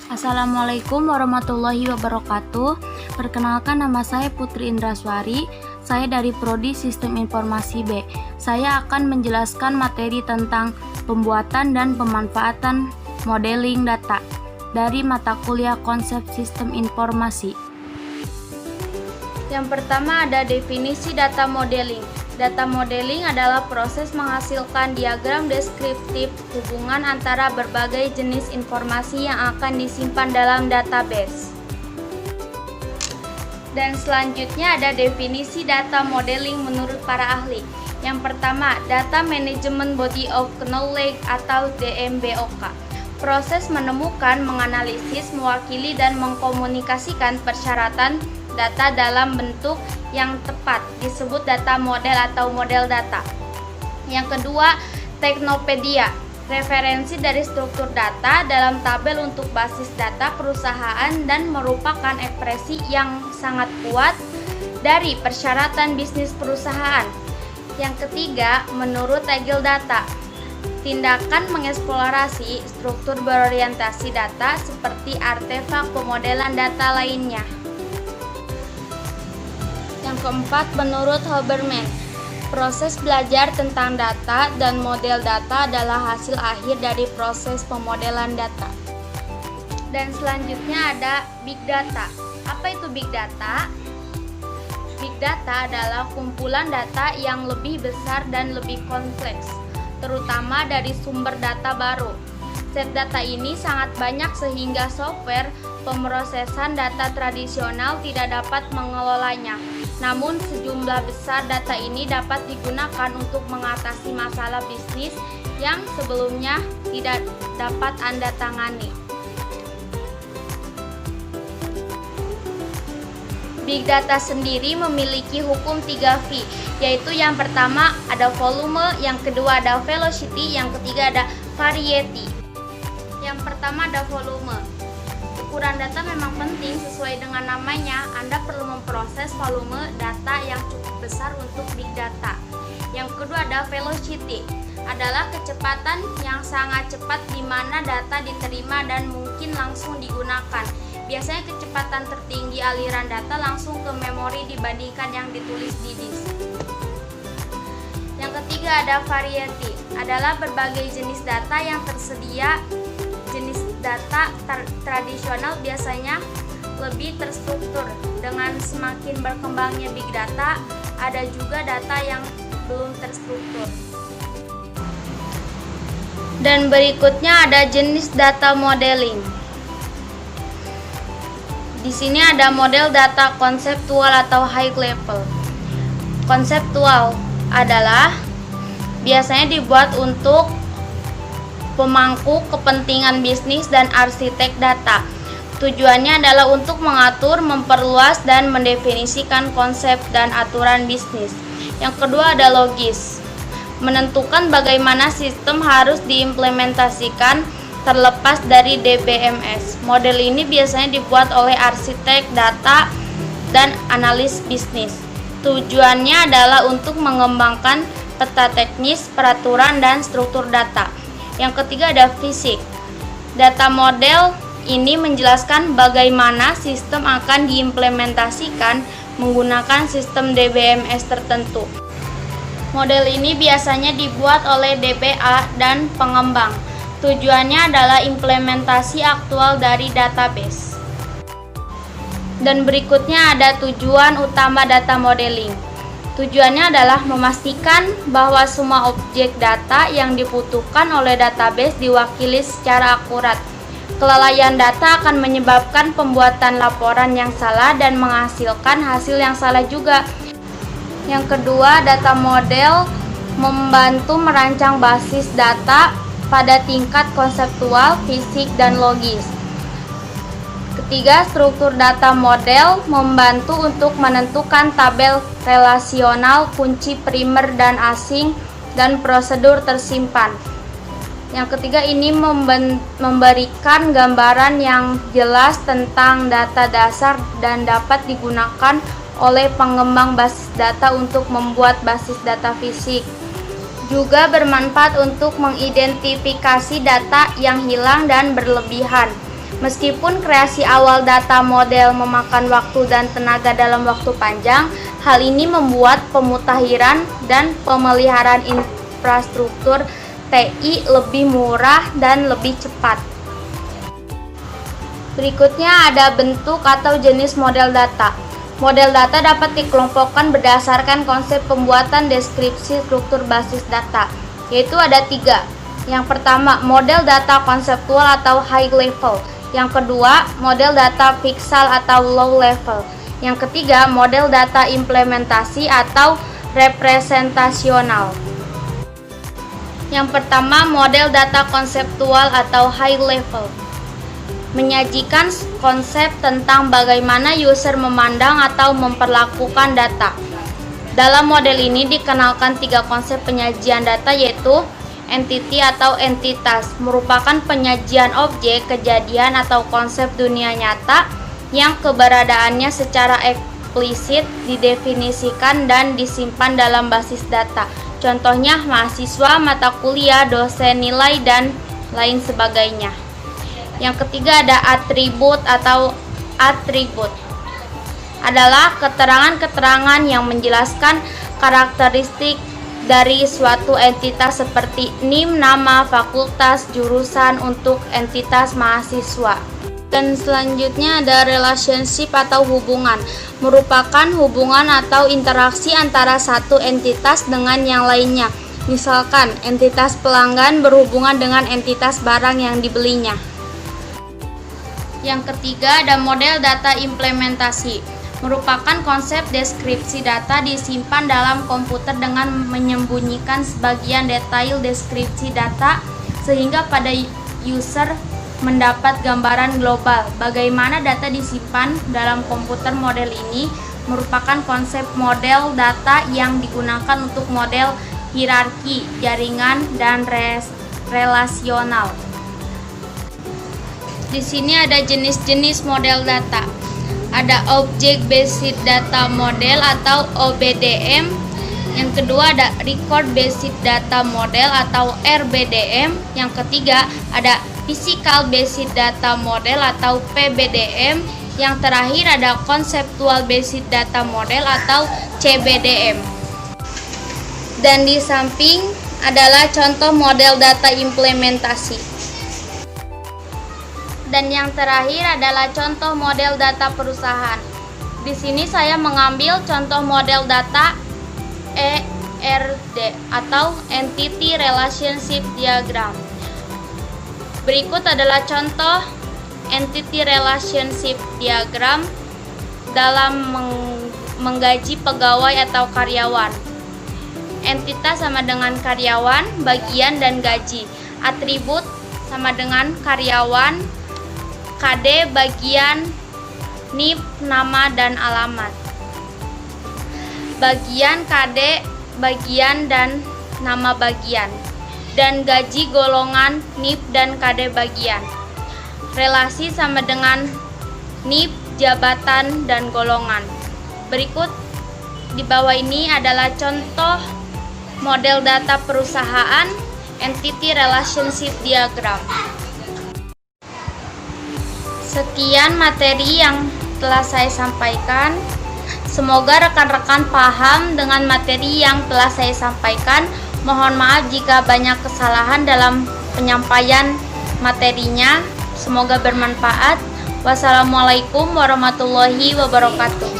Assalamualaikum warahmatullahi wabarakatuh. Perkenalkan, nama saya Putri Indraswari. Saya dari Prodi Sistem Informasi B. Saya akan menjelaskan materi tentang pembuatan dan pemanfaatan modeling data dari mata kuliah Konsep Sistem Informasi. Yang pertama ada definisi data modeling. Data modeling adalah proses menghasilkan diagram deskriptif hubungan antara berbagai jenis informasi yang akan disimpan dalam database. Dan selanjutnya ada definisi data modeling menurut para ahli. Yang pertama, Data Management Body of Knowledge atau DMBOK. Proses menemukan, menganalisis, mewakili, dan mengkomunikasikan persyaratan data dalam bentuk yang tepat disebut data model atau model data. Yang kedua, Teknopedia, referensi dari struktur data dalam tabel untuk basis data perusahaan dan merupakan ekspresi yang sangat kuat dari persyaratan bisnis perusahaan. Yang ketiga, menurut Tegel Data, tindakan mengeksplorasi struktur berorientasi data seperti artefak pemodelan data lainnya. Yang keempat, menurut Habermas, proses belajar tentang data dan model data adalah hasil akhir dari proses pemodelan data. Dan selanjutnya ada Big Data. Apa itu Big Data? Big Data adalah kumpulan data yang lebih besar dan lebih kompleks, terutama dari sumber data baru. Set data ini sangat banyak sehingga software pemrosesan data tradisional tidak dapat mengelolanya. Namun sejumlah besar data ini dapat digunakan untuk mengatasi masalah bisnis yang sebelumnya tidak dapat Anda tangani. Big Data sendiri memiliki hukum 3V, yaitu yang pertama ada volume, yang kedua ada velocity, yang ketiga ada variety. Yang pertama ada volume. Ukuran data memang penting, sesuai dengan namanya, Anda perlu memproses volume data yang cukup besar untuk big data. Yang kedua ada velocity, adalah kecepatan yang sangat cepat di mana data diterima dan mungkin langsung digunakan. Biasanya kecepatan tertinggi aliran data langsung ke memori dibandingkan yang ditulis di disk. Yang ketiga ada variety, adalah berbagai jenis data yang tersedia. Jenis data tradisional biasanya lebih terstruktur. Dengan semakin berkembangnya big data, ada juga data yang belum terstruktur. Dan berikutnya ada jenis data modeling. Di sini ada model data konseptual atau high level. Konseptual adalah biasanya dibuat untuk pemangku kepentingan bisnis dan arsitek data. Tujuannya adalah untuk mengatur, memperluas, dan mendefinisikan konsep dan aturan bisnis. Yang kedua ada logis, menentukan bagaimana sistem harus diimplementasikan terlepas dari DBMS. Model ini biasanya dibuat oleh arsitek data dan analis bisnis. Tujuannya adalah untuk mengembangkan peta teknis, peraturan, dan struktur data. Yang ketiga ada fisik. Data model ini menjelaskan bagaimana sistem akan diimplementasikan menggunakan sistem DBMS tertentu. Model ini biasanya dibuat oleh DBA dan pengembang. Tujuannya adalah implementasi aktual dari database. Dan berikutnya ada tujuan utama data modeling. Tujuannya adalah memastikan bahwa semua objek data yang dibutuhkan oleh database diwakili secara akurat. Kelalaian data akan menyebabkan pembuatan laporan yang salah dan menghasilkan hasil yang salah juga. Yang kedua, data model membantu merancang basis data pada tingkat konseptual, fisik, dan logis. Ketiga, struktur data model membantu untuk menentukan tabel relasional, kunci primer dan asing, dan prosedur tersimpan. Yang ketiga, ini memberikan gambaran yang jelas tentang data dasar dan dapat digunakan oleh pengembang basis data untuk membuat basis data fisik. Juga bermanfaat untuk mengidentifikasi data yang hilang dan berlebihan. Meskipun kreasi awal data model memakan waktu dan tenaga dalam waktu panjang, hal ini membuat pemutakhiran dan pemeliharaan infrastruktur TI lebih murah dan lebih cepat. Berikutnya ada bentuk atau jenis model data. Model data dapat dikelompokkan berdasarkan konsep pembuatan deskripsi struktur basis data, yaitu ada 3. Yang pertama, model data konseptual atau high level. Yang kedua, model data pixel atau low level. Yang ketiga, model data implementasi atau representasional. Yang pertama, model data konseptual atau high level. Menyajikan konsep tentang bagaimana user memandang atau memperlakukan data. Dalam model ini dikenalkan 3 konsep penyajian data, yaitu entity atau entitas, merupakan penyajian objek, kejadian atau konsep dunia nyata yang keberadaannya secara eksplisit didefinisikan dan disimpan dalam basis data. Contohnya mahasiswa, mata kuliah, dosen, nilai, dan lain sebagainya. Yang ketiga ada atribut atau atribut. Adalah keterangan-keterangan yang menjelaskan karakteristik dari suatu entitas seperti NIM, nama, fakultas, jurusan untuk entitas mahasiswa. Dan selanjutnya ada relationship atau hubungan, merupakan hubungan atau interaksi antara satu entitas dengan yang lainnya. Misalkan, entitas pelanggan berhubungan dengan entitas barang yang dibelinya. Yang ketiga ada model data implementasi, merupakan konsep deskripsi data disimpan dalam komputer dengan menyembunyikan sebagian detail deskripsi data sehingga pada user mendapat gambaran global. Bagaimana data disimpan dalam komputer model ini merupakan konsep model data yang digunakan untuk model hierarki, jaringan, dan relasional. Di sini ada jenis-jenis model data. Ada Object Based Data Model atau OBDM. Yang kedua ada Record Based Data Model atau RBDM. Yang ketiga ada Physical Based Data Model atau PBDM. Yang terakhir ada Conceptual Based Data Model atau CBDM. Dan di samping adalah contoh model data implementasi. Dan yang terakhir adalah contoh model data perusahaan. Di sini saya mengambil contoh model data ERD atau Entity Relationship Diagram. Berikut adalah contoh Entity Relationship Diagram dalam menggaji pegawai atau karyawan. Entitas sama dengan karyawan, bagian, dan gaji. Atribut sama dengan karyawan, KD, bagian, NIP, nama, dan alamat. Bagian, KD, bagian, dan nama bagian. Dan gaji, golongan, NIP, dan KD bagian. Relasi sama dengan NIP, jabatan, dan golongan. Berikut di bawah ini adalah contoh model data perusahaan, Entity Relationship Diagram. Sekian materi yang telah saya sampaikan. Semoga rekan-rekan paham dengan materi yang telah saya sampaikan. Mohon maaf jika banyak kesalahan dalam penyampaian materinya. Semoga bermanfaat. Wassalamualaikum warahmatullahi wabarakatuh.